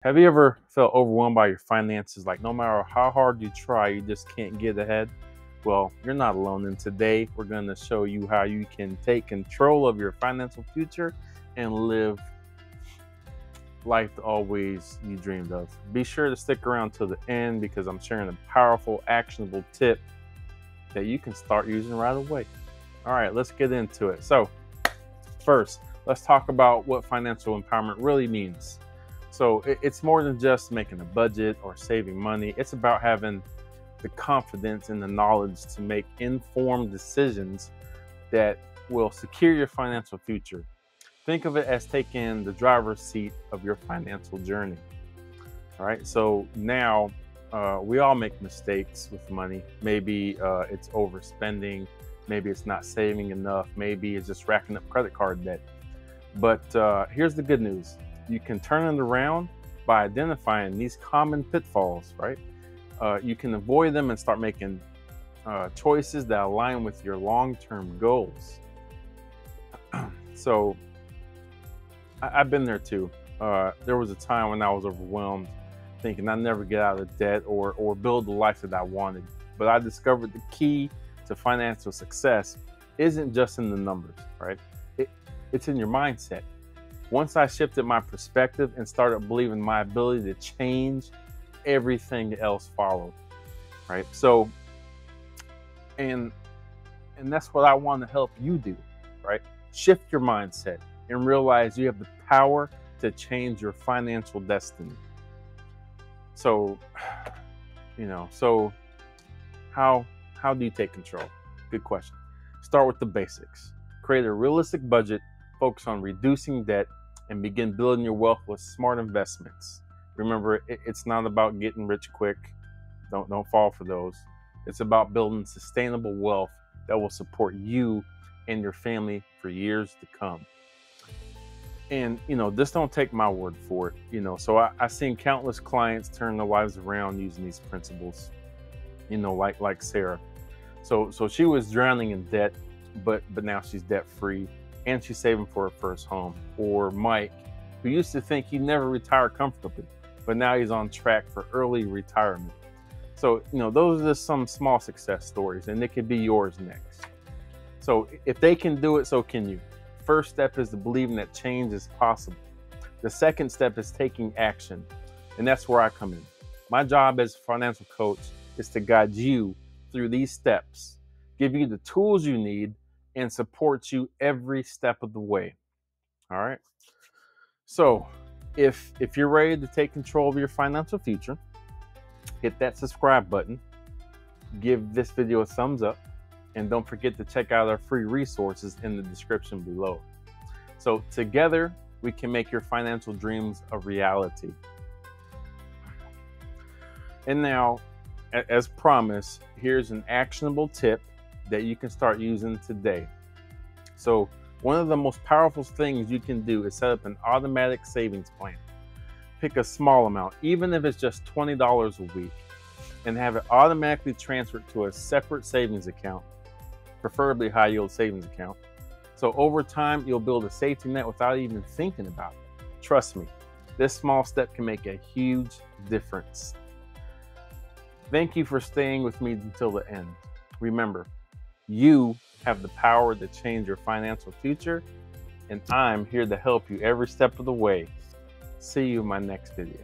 Have you ever felt overwhelmed by your finances? Like no matter how hard you try, you just can't get ahead? Well, you're not alone. And today we're going to show you how you can take control of your financial future and live life always you dreamed of. Be sure to stick around till the end because I'm sharing a powerful, actionable tip that you can start using right away. All right, let's get into it. So first, let's talk about what financial empowerment really means. So it's more than just making a budget or saving money. It's about having the confidence and the knowledge to make informed decisions that will secure your financial future. Think of it as taking the driver's seat of your financial journey. All right, so now we all make mistakes with money. Maybe it's overspending, maybe it's not saving enough, maybe it's just racking up credit card debt. But here's the good news. You can turn it around by identifying these common pitfalls, right? You can avoid them and start making choices that align with your long-term goals. So I've been there too. There was a time when I was overwhelmed, thinking I'd never get out of debt or build the life that I wanted. But I discovered the key to financial success isn't just in the numbers, right? It's in your mindset. Once I shifted my perspective and started believing my ability to change, everything else followed, right? So, and that's what I want to help you do, right? Shift your mindset and realize you have the power to change your financial destiny. So, so how do you take control? Good question. Start with the basics. Create a realistic budget, focus on reducing debt, and begin building your wealth with smart investments. Remember, it's not about getting rich quick. Don't fall for those. It's about building sustainable wealth that will support you and your family for years to come. And, just don't take my word for it. So I've seen countless clients turn their lives around using these principles, like Sarah. So she was drowning in debt, but now she's debt free. And she's saving for her first home. Or Mike, who used to think he'd never retire comfortably, but now he's on track for early retirement. So, those are just some small success stories, and it could be yours next. So if they can do it, so can you. First step is to believing that change is possible. The second step is taking action, and that's where I come in. My job as a financial coach is to guide you through these steps, give you the tools you need, and support you every step of the way. All right. So if you're ready to take control of your financial future, hit that subscribe button, give this video a thumbs up, and don't forget to check out our free resources in the description below. So together we can make your financial dreams a reality. And now, as promised, here's an actionable tip that you can start using today. So one of the most powerful things you can do is set up an automatic savings plan. Pick a small amount, even if it's just $20 a week, and have it automatically transferred to a separate savings account, preferably high yield savings account. So over time, you'll build a safety net without even thinking about it. Trust me, this small step can make a huge difference. Thank you for staying with me until the end. Remember, you have the power to change your financial future, and I'm here to help you every step of the way. See you in my next video.